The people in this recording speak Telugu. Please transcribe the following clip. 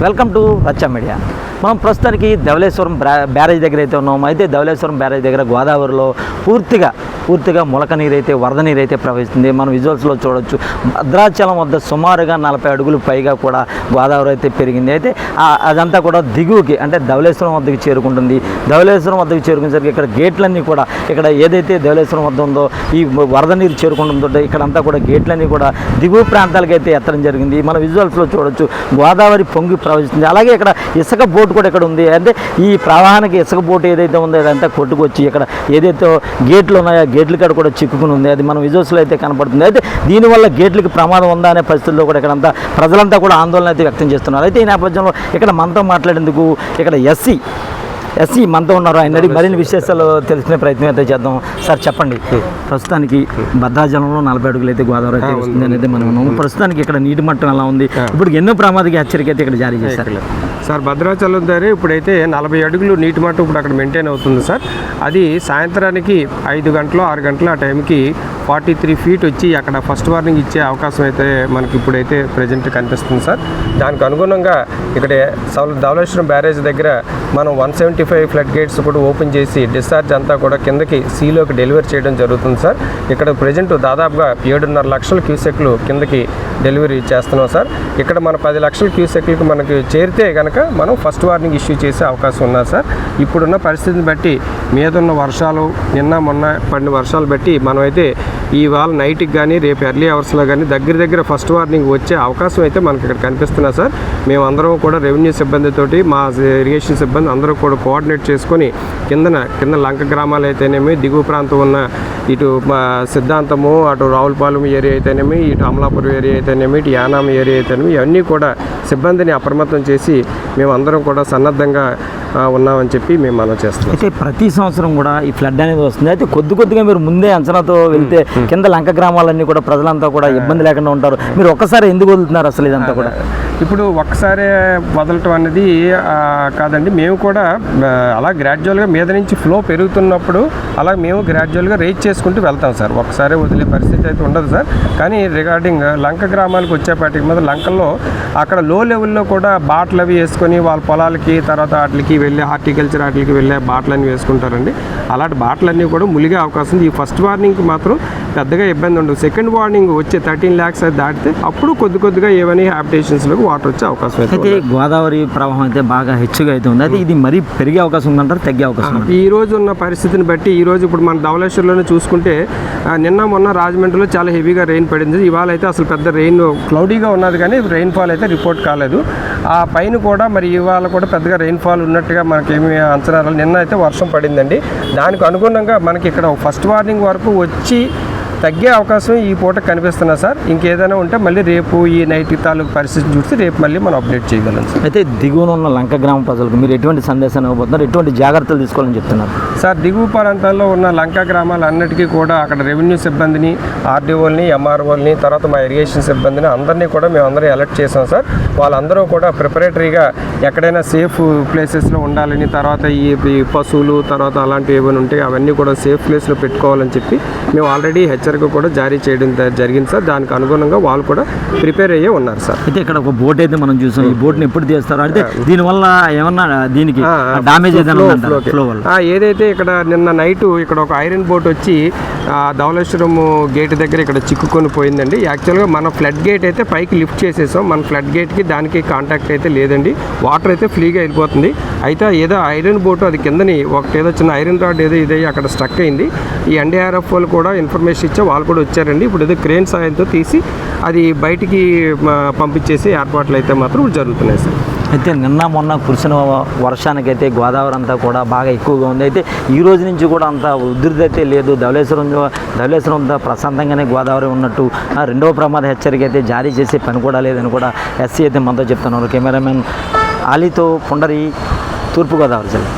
వెల్కమ్ టు రచ్చ మీడియా. మనం ప్రస్తుతానికి ధవళేశ్వరం బ్యారేజ్ దగ్గర అయితే ఉన్నాము. అయితే ధవళేశ్వరం బ్యారేజ్ దగ్గర గోదావరిలో పూర్తిగా ములక నీరు అయితే వరద నీరు అయితే ప్రవహిస్తుంది. మనం విజువల్స్లో చూడొచ్చు. భద్రాచలం వద్ద సుమారుగా 40 అడుగులు పైగా కూడా గోదావరి అయితే పెరిగింది. అయితే అదంతా కూడా దిగువకి అంటే ధవళేశ్వరం వద్దకు చేరుకుంటుంది. ధవళేశ్వరం వద్దకు చేరుకునేసరికి ఇక్కడ గేట్లన్నీ కూడా ఇక్కడ ఏదైతే ధవళేశ్వరం వద్ద ఉందో ఈ వరద నీరు చేరుకుంటుందో ఇక్కడంతా కూడా గేట్లన్నీ కూడా దిగువ ప్రాంతాలకు అయితే ఎత్తడం జరిగింది. మన విజువల్స్లో చూడొచ్చు గోదావరి పొంగి ప్రవహిస్తుంది. అలాగే ఇక్కడ ఇసుక బోటు కూడా ఇక్కడ ఉంది. అంటే ఈ ప్రవాహానికి ఇసుక బోటు ఏదైతే ఉందో అదంతా కొట్టుకొచ్చి ఇక్కడ ఏదైతే గేట్లు ఉన్నాయో గేట్ల కాడ కూడా చిక్కుకుని ఉంది. అది మన విజువల్స్లో అయితే కనపడుతుంది. అయితే దీనివల్ల గేట్లకి ప్రమాదం ఉందా అనే పరిస్థితుల్లో కూడా ఇక్కడంతా ప్రజలంతా కూడా ఆందోళన అయితే వ్యక్తం చేస్తున్నారు. అయితే ఈ నేపథ్యంలో ఇక్కడ మనతో మాట్లాడేందుకు ఇక్కడ ఎస్సీ మనతో ఉన్నారు. ఆయన మరిన్ని విశేషాలు తెలుసుకునే ప్రయత్నం అయితే చేద్దాం. సార్ చెప్పండి, ప్రస్తుతానికి భద్రాచలంలో 40 అడుగులు అయితే గోదావరి అయితే వస్తుంది అనేది మనం ఉన్నాము. ప్రస్తుతానికి ఇక్కడ నీటి మట్టం ఎలా ఉంది? ఇప్పుడు ఎన్నో ప్రమాదక హెచ్చరిక అయితే ఇక్కడ జారీ చేశారు సార్. భద్రాచలం దగ్గర ఇప్పుడైతే 40 అడుగులు నీటి మట్టం ఇప్పుడు అక్కడ మెయింటైన్ అవుతుంది సార్. అది సాయంత్రానికి 5 గంటలు 6 గంటలు ఆ టైంకి 43 ఫీట్ వచ్చి అక్కడ ఫస్ట్ వార్నింగ్ ఇచ్చే అవకాశం అయితే మనకి ఇప్పుడైతే ప్రజెంట్ కనిపిస్తుంది సార్. దానికి అనుగుణంగా ఇక్కడ ధవళేశ్వరం బ్యారేజ్ దగ్గర మనం 175 ఫ్లడ్ గేట్స్ కూడా ఓపెన్ చేసి డిశ్చార్జ్ అంతా కూడా కిందకి సీలోకి డెలివరీ చేయడం జరుగుతుంది సార్. ఇక్కడ ప్రజెంట్ దాదాపుగా 7.5 లక్షల క్యూసెక్లు కిందకి డెలివరీ చేస్తున్నాం సార్. ఇక్కడ మన 10 లక్షల క్యూసెక్లకి మనకి చేరితే కనుక మనం ఫస్ట్ వార్నింగ్ ఇష్యూ చేసే అవకాశం ఉన్నది సార్. ఇప్పుడున్న పరిస్థితిని బట్టి మీదున్న వర్షాలు నిన్న మొన్న పడిన వర్షాలు బట్టి మనమైతే ఇవాళ నైట్కి కానీ రేపు ఎర్లీ అవర్స్లో కానీ దగ్గర ఫస్ట్ వార్నింగ్ వచ్చే అవకాశం అయితే మనకి ఇక్కడ కనిపిస్తున్నా సార్. మేమందరం కూడా రెవెన్యూ సిబ్బందితోటి మా ఇరిగేషన్ సిబ్బంది అందరూ కూడా కోఆర్డినేట్ చేసుకొని కింద లంక గ్రామాలు అయితేనేమి దిగువ ప్రాంతం ఉన్న ఇటు సిద్ధాంతము అటు రావులపాలెం ఏరియా అయితేనేమి ఇటు అమలాపురం ఏరియా అయితేనేమి ఇటు యానాం ఏరియా అయితేనేమి ఇవన్నీ కూడా సిబ్బందిని అప్రమత్తం చేసి మేమందరం కూడా సన్నద్ధంగా ఉన్నామని చెప్పి మేము మనం చేస్తున్నాం. అయితే ప్రతి సంవత్సరం కూడా ఈ ఫ్లడ్ అనేది వస్తుంది. అయితే కొద్దిగా మీరు ముందే అంచనాతో వెళ్తే కింద లంక గ్రామాలన్నీ కూడా ప్రజలంతా కూడా ఇబ్బంది లేకుండా ఉంటారు. మీరు ఒక్కసారి ఎందుకు వదులుతున్నారు అసలు ఇదంతా కూడా? ఇప్పుడు ఒక్కసారే వదలటం అనేది కాదండి. మేము కూడా అలా గ్రాడ్యువల్గా మీద నుంచి ఫ్లో పెరుగుతున్నప్పుడు అలా మేము గ్రాడ్యువల్గా రేజ్ చేసుకుంటూ వెళ్తాం సార్. ఒక్కసారి వదిలే పరిస్థితి అయితే ఉండదు సార్. కానీ రిగార్డింగ్ లంక గ్రామాలకు వచ్చేపాటికి మీద లంకల్లో అక్కడ లో లెవెల్లో కూడా బాటలు అవి వేసుకొని వాళ్ళ పొలాలకి తర్వాత వాటికి వెళ్ళే హార్టికల్చర్ వాటికి వెళ్ళే బాటలన్నీ వేసుకుంటారండి. అలాంటి బాటలన్నీ కూడా ములిగే అవకాశం ఉంది. ఈ ఫస్ట్ వార్నింగ్కి మాత్రం పెద్దగా ఇబ్బంది ఉండదు. సెకండ్ వార్నింగ్ వచ్చే 13 lakhs అది దాటితే అప్పుడు కొద్దిగా ఏమైనా హ్యాబిటేషన్స్లోకి వాటర్ వచ్చే అవకాశం అయితే గోదావరి ప్రవాహం అయితే బాగా హెచ్చుగా అయితే ఉంది. అయితే ఇది మరీ పెరిగే అవకాశం ఉందంటారు, తగ్గే అవకాశం ఉంది? ఈ రోజు ఉన్న పరిస్థితిని బట్టి ఈ రోజు ఇప్పుడు మన ధవళేశ్వరంలోనే చూసుకుంటే నిన్న మొన్న రాజమండ్రిలో చాలా హెవీగా రెయిన్ పడింది. ఇవాళ అయితే అసలు పెద్ద రెయిన్ క్లౌడీగా ఉన్నది కానీ రెయిన్ఫాల్ అయితే రిపోర్ట్ కాలేదు. ఆ పైన కూడా మరి ఇవాళ కూడా పెద్దగా రెయిన్ఫాల్ ఉన్నట్టుగా మనకేమి అంచనా నిన్న అయితే వర్షం పడిందండి. దానికి అనుగుణంగా మనకి ఇక్కడ ఫస్ట్ వార్నింగ్ వరకు వచ్చి తగ్గే అవకాశం ఈ పూట కనిపిస్తున్నా సార్. ఇంకేదైనా ఉంటే మళ్ళీ రేపు ఈ నైట్ తాలూకు పరిస్థితి చూస్తే రేపు మళ్ళీ మనం అప్డేట్ చేయగలం సార్. అయితే దిగువన ఉన్న లంక గ్రామ ప్రజలకు మీరు ఎటువంటి సందేశాన్ని ఇవ్వబోతున్నారు, ఎటువంటి జాగ్రత్తలు తీసుకోవాలని చెప్తున్నారు సార్? దిగువ ప్రాంతాల్లో ఉన్న లంక గ్రామాలన్నిటికీ కూడా అక్కడ రెవెన్యూ సిబ్బందిని, ఆర్డీఓల్ని, ఎంఆర్ఓల్ని, తర్వాత మా ఇరిగేషన్ సిబ్బందిని అందరినీ కూడా మేము అందరూ అలర్ట్ చేసాం సార్. వాళ్ళందరూ కూడా ప్రిపరేటరీగా ఎక్కడైనా సేఫ్ ప్లేసెస్లో ఉండాలని, తర్వాత ఈ పశువులు తర్వాత అలాంటివి ఏమైనా ఉంటాయి అవన్నీ కూడా సేఫ్ ప్లేస్లో పెట్టుకోవాలని చెప్పి మేము ఆల్రెడీ కూడా జారీ చేయడం జరిగింది సార్. దానికి అనుగుణంగా వాళ్ళు కూడా ప్రిపేర్ అయ్యే ఉన్నారు సార్. అయితే ఇక్కడ ఒక బోట్ అయితే మనం చూసాం. ఈ బోట్ని ఎప్పుడు తీస్తారు? అంటే దీనివల్ల ఏమన్నా దీనికి డామేజ్ ఏదైతే ఇక్కడ నిన్న నైట్ ఇక్కడ ఒక ఐరన్ బోట్ వచ్చి ధవళేశ్వరం గేట్ దగ్గర ఇక్కడ చిక్కుకొని పోయిందండి. యాక్చువల్గా మన ఫ్లడ్ గేట్ అయితే పైకి లిఫ్ట్ చేసేసాం. మన ఫ్లడ్ గేట్కి దానికి కాంటాక్ట్ అయితే లేదండి. వాటర్ అయితే ఫ్రీగా వెళ్ళిపోతుంది. అయితే ఏదో ఐరన్ బోటు అది కిందని ఏదో చిన్న ఐరన్ రాడ్ ఏదో ఇదయ్యి అక్కడ స్ట్రక్ అయింది. ఈ ఎన్డీఆర్ఎఫ్ వాళ్ళు కూడా ఇన్ఫర్మేషన్ ఇచ్చా వాళ్ళు కూడా వచ్చారండి. ఇప్పుడు ఏదో క్రేన్ సాయంతో తీసి అది బయటికి పంపించేసి ఏర్పాట్లు అయితే మాత్రం జరుగుతున్నాయి సార్. అయితే నిన్న మొన్న కురిసిన వర్షానికైతే గోదావరి అంతా కూడా బాగా ఎక్కువగా ఉంది. అయితే ఈ రోజు నుంచి కూడా అంత ఉధృతి అయితే లేదు. ధవళేశ్వరం అంతా ప్రశాంతంగానే గోదావరి ఉన్నట్టు రెండవ ప్రమాద హెచ్చరిక అయితే జారీ చేసే పని కూడా లేదని కూడా ఎస్సీ అయితే మనతో చెప్తున్నారు. కెమెరామెన్ ఆలీతో పుండరి, తూర్పుగోదావరి జిల్లా.